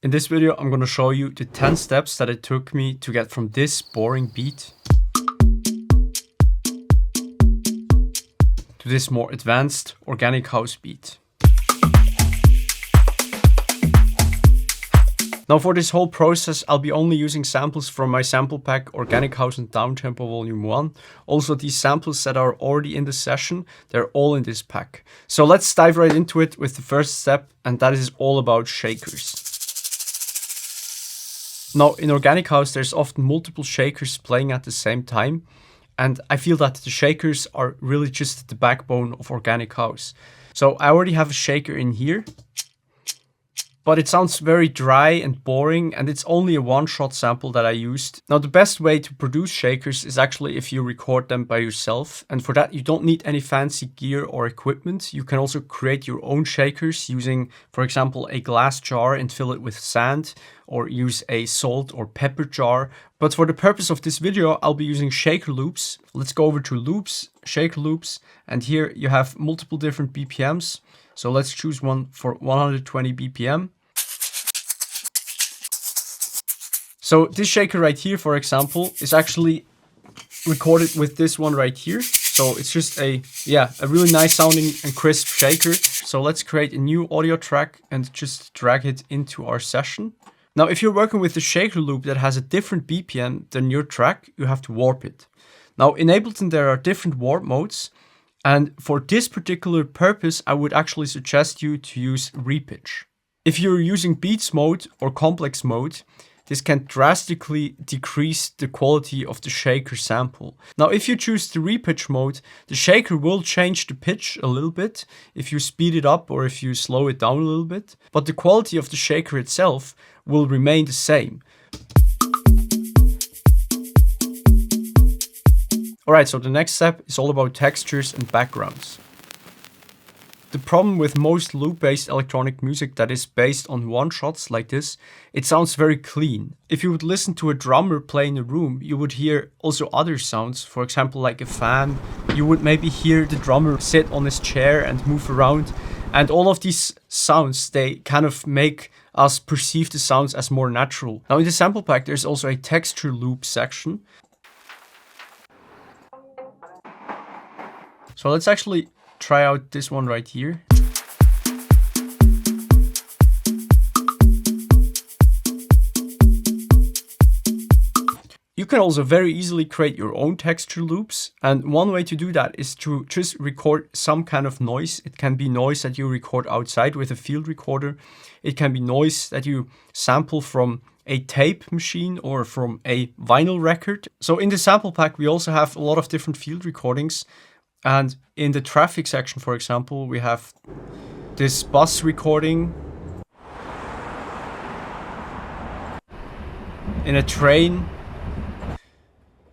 In this video, I'm going to show you the 10 steps that it took me to get from this boring beat to this more advanced organic house beat. Now for this whole process, I'll be only using samples from my sample pack Organic House and Downtempo Volume 1. Also these samples that are already in the session, they're all in this pack. So let's dive right into it with the first step, and that is all about shakers. Now in Organic House, there's often multiple shakers playing at the same time. And I feel that the shakers are really just the backbone of Organic House. So I already have a shaker in here, but it sounds very dry and boring, and it's only a one-shot sample that I used. Now the best way to produce shakers is actually if you record them by yourself, and for that you don't need any fancy gear or equipment. You can also create your own shakers using, for example, a glass jar and fill it with sand, or use a salt or pepper jar. But for the purpose of this video, I'll be using shaker loops. Let's go over to loops, shaker loops, and here you have multiple different BPMs. So let's choose one for 120 BPM. So this shaker right here, for example, is actually recorded with this one right here. So it's just a really nice sounding and crisp shaker. So let's create a new audio track and just drag it into our session. Now, if you're working with a shaker loop that has a different BPM than your track, you have to warp it. Now in Ableton, there are different warp modes. And for this particular purpose, I would actually suggest you to use repitch. If you're using beats mode or complex mode, this can drastically decrease the quality of the shaker sample. Now, if you choose the repitch mode, the shaker will change the pitch a little bit if you speed it up or if you slow it down a little bit, but the quality of the shaker itself will remain the same. Alright, so the next step is all about textures and backgrounds. The problem with most loop-based electronic music that is based on one-shots like this, it sounds very clean. If you would listen to a drummer play in a room, you would hear also other sounds, for example like a fan. You would maybe hear the drummer sit on his chair and move around. And all of these sounds, they kind of make us perceive the sounds as more natural. Now in the sample pack, there's also a texture loop section. So let's actually try out this one right here. You can also very easily create your own texture loops, and one way to do that is to just record some kind of noise. It can be noise that you record outside with a field recorder. It can be noise that you sample from a tape machine or from a vinyl record. So in the sample pack, we also have a lot of different field recordings. And in the traffic section, for example, we have this bus recording in a train.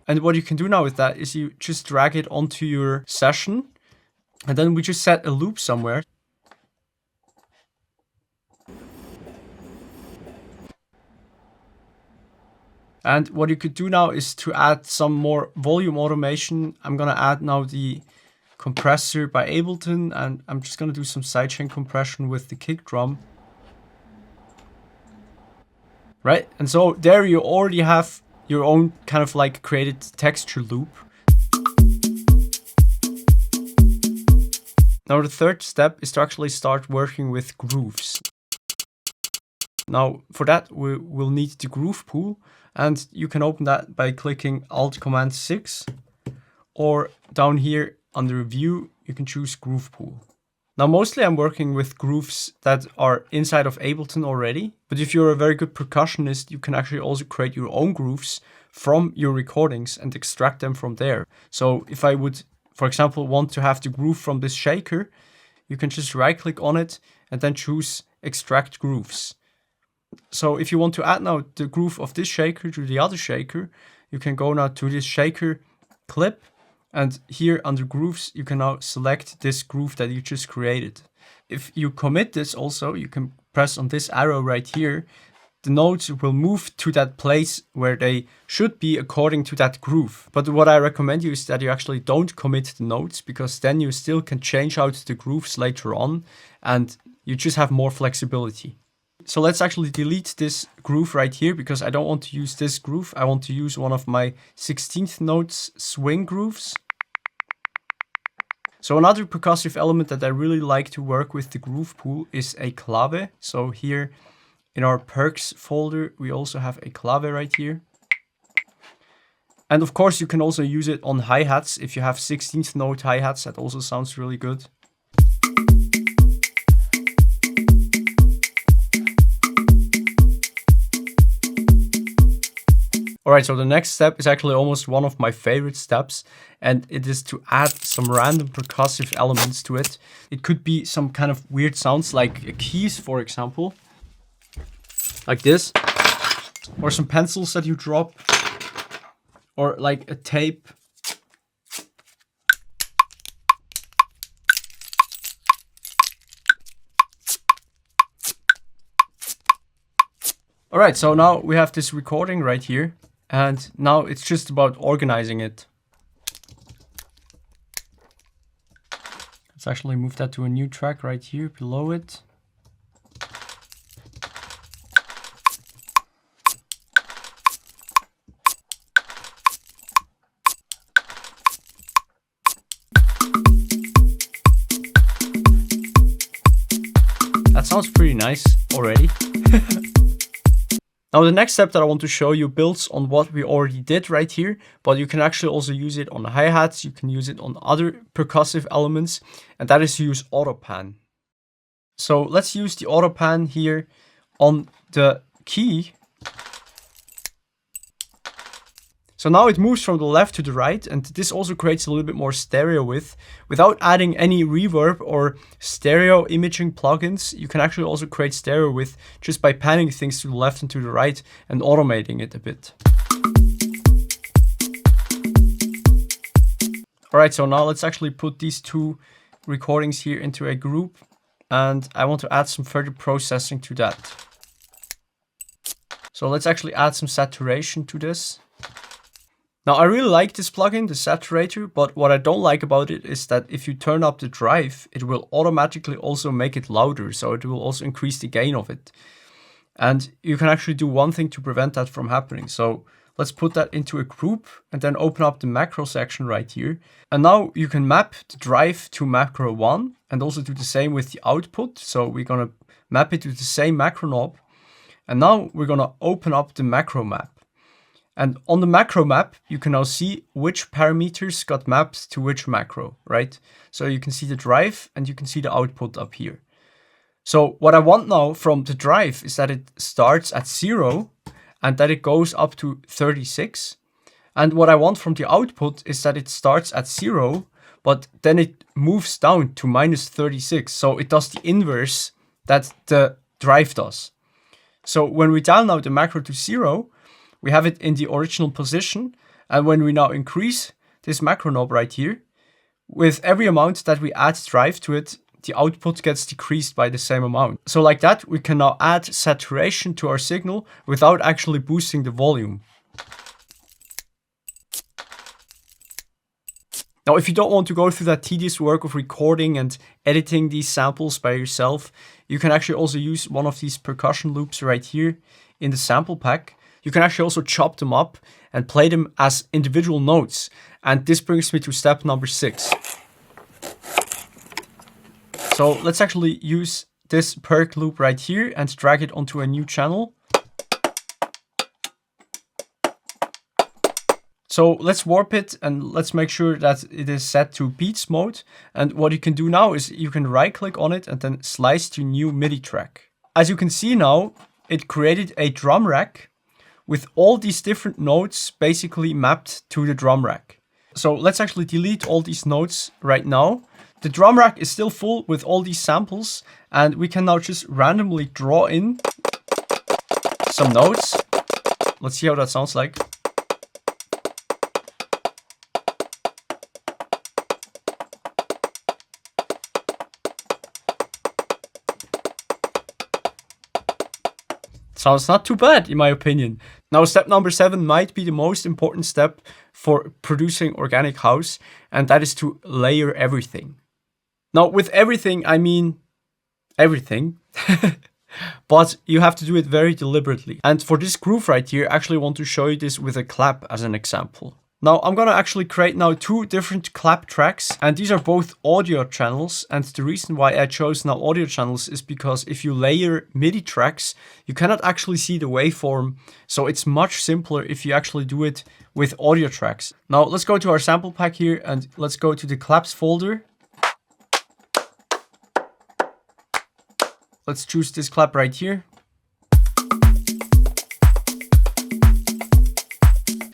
And what you can do now with that is you just drag it onto your session, and then we just set a loop somewhere. And what you could do now is to add some more volume automation. I'm gonna add now the compressor by Ableton, and I'm just gonna do some sidechain compression with the kick drum. Right, and so there you already have your own kind of like created texture loop. Now the third step is to actually start working with grooves. Now for that we will need the groove pool, and you can open that by clicking Alt-Command-6, or down here under View you can choose Groove Pool. Now mostly I'm working with grooves that are inside of Ableton already, but if you're a very good percussionist, you can actually also create your own grooves from your recordings and extract them from there. So if I would, for example, want to have the groove from this shaker, you can just right click on it and then choose Extract Grooves. So if you want to add now the groove of this shaker to the other shaker, you can go now to this shaker clip, and here under grooves, you can now select this groove that you just created. If you commit this also, you can press on this arrow right here. The notes will move to that place where they should be according to that groove. But what I recommend you is that you actually don't commit the notes, because then you still can change out the grooves later on and you just have more flexibility. So let's actually delete this groove right here because I don't want to use this groove. I want to use one of my 16th notes swing grooves. So another percussive element that I really like to work with the groove pool is a clave. So here in our perks folder, we also have a clave right here. And of course, you can also use it on hi-hats. If you have 16th note hi-hats, that also sounds really good. Alright, so the next step is actually almost one of my favorite steps, and it is to add some random percussive elements to it. It could be some kind of weird sounds like keys, for example, like this, or some pencils that you drop, or like a tape. Alright, so now we have this recording right here. And now it's just about organizing it. Let's actually move that to a new track right here below it. That sounds pretty nice already. Now the next step that I want to show you builds on what we already did right here, but you can actually also use it on hi-hats, you can use it on other percussive elements, and that is to use AUTOPAN. So let's use the AUTOPAN here on the key. So now it moves from the left to the right, and this also creates a little bit more stereo width. Without adding any reverb or stereo imaging plugins, you can actually also create stereo width just by panning things to the left and to the right and automating it a bit. Alright, so now let's actually put these two recordings here into a group, and I want to add some further processing to that. So let's actually add some saturation to this. Now I really like this plugin, the Saturator, but what I don't like about it is that if you turn up the drive, it will automatically also make it louder, so it will also increase the gain of it. And you can actually do one thing to prevent that from happening. So let's put that into a group and then open up the macro section right here. And now you can map the drive to macro 1 and also do the same with the output. So we're going to map it to the same macro knob. And now we're going to open up the macro map. And on the macro map, you can now see which parameters got mapped to which macro, right? So you can see the drive and you can see the output up here. So what I want now from the drive is that it starts at 0 and that it goes up to 36. And what I want from the output is that it starts at 0, but then it moves down to minus 36. So it does the inverse that the drive does. So when we dial now the macro to 0, we have it in the original position, and when we now increase this macro knob right here, with every amount that we add drive to it, the output gets decreased by the same amount. So like that, we can now add saturation to our signal without actually boosting the volume. Now, if you don't want to go through that tedious work of recording and editing these samples by yourself, you can actually also use one of these percussion loops right here in the sample pack. You can actually also chop them up and play them as individual notes. And this brings me to step number 6. So let's actually use this perk loop right here and drag it onto a new channel. So let's warp it and let's make sure that it is set to beats mode. And what you can do now is you can right click on it and then slice to new MIDI track. As you can see now, it created a drum rack with all these different notes basically mapped to the drum rack. So let's actually delete all these notes right now. The drum rack is still full with all these samples, and we can now just randomly draw in some notes. Let's see how that sounds like. Sounds not too bad, in my opinion. Now, step number 7 might be the most important step for producing organic house, and that is to layer everything. Now, with everything, I mean everything. but you have to do it very deliberately. And for this groove right here, I actually want to show you this with a clap as an example. Now I'm gonna actually create now 2 different clap tracks, and these are both audio channels. And the reason why I chose now audio channels is because if you layer MIDI tracks, you cannot actually see the waveform. So it's much simpler if you actually do it with audio tracks. Now let's go to our sample pack here and let's go to the claps folder. Let's choose this clap right here.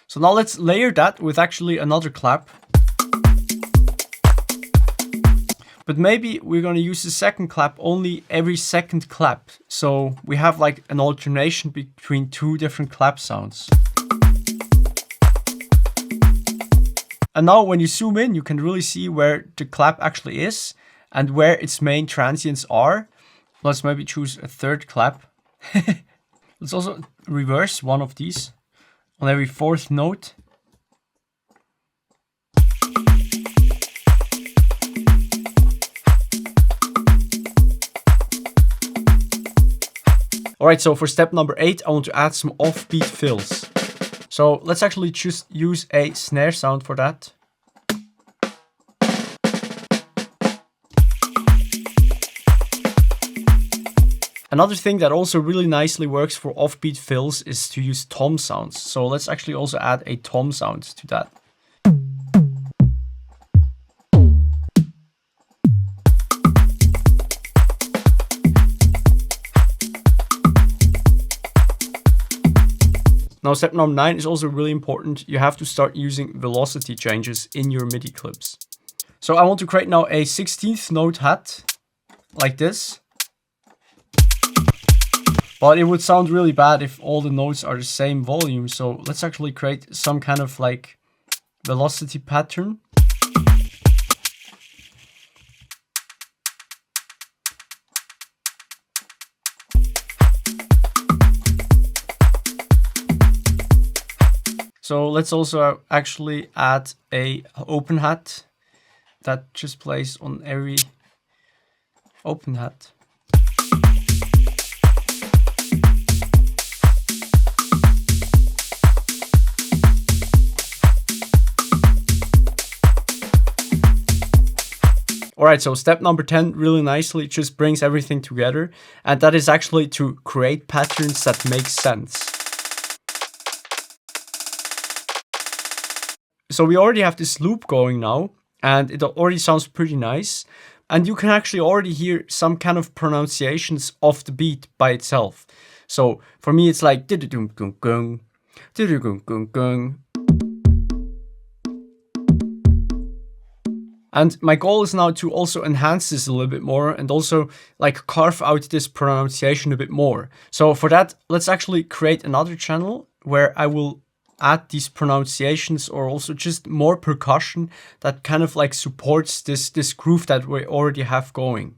So now let's layer that with actually another clap. But maybe we're going to use the second clap only every second clap. So we have like an alternation between 2 different clap sounds. And now when you zoom in, you can really see where the clap actually is and where its main transients are. Let's maybe choose a third clap. Let's also reverse one of these on every 4th note. Alright, so for step number 8, I want to add some offbeat fills. So let's actually just use a snare sound for that. Another thing that also really nicely works for offbeat fills is to use tom sounds. So let's actually also add a tom sound to that. Now step number 9 is also really important. You have to start using velocity changes in your MIDI clips. So I want to create now a 16th note hat like this. But it would sound really bad if all the notes are the same volume. So let's actually create some kind of like velocity pattern. So let's also actually add a open hat that just plays on every open hat. Alright, so step number 10 really nicely just brings everything together, and that is actually to create patterns that make sense. So we already have this loop going now, and it already sounds pretty nice. And you can actually already hear some kind of pronunciations of the beat by itself. So for me, it's like didudum-gung-gung, didudum-gung-gung. And my goal is now to also enhance this a little bit more and also like carve out this pronunciation a bit more. So for that, let's actually create another channel where I will add these pronunciations or also just more percussion that kind of like supports this groove that we already have going.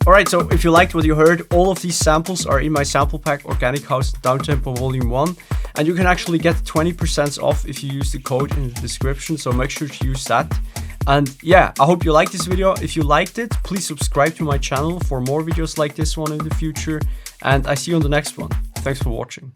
Alright, so if you liked what you heard, all of these samples are in my sample pack Organic House Downtempo Volume 1, and you can actually get 20% off if you use the code in the description, so make sure to use that. And yeah, I hope you liked this video. If you liked it, please subscribe to my channel for more videos like this one in the future, and I see you on the next one. Thanks for watching.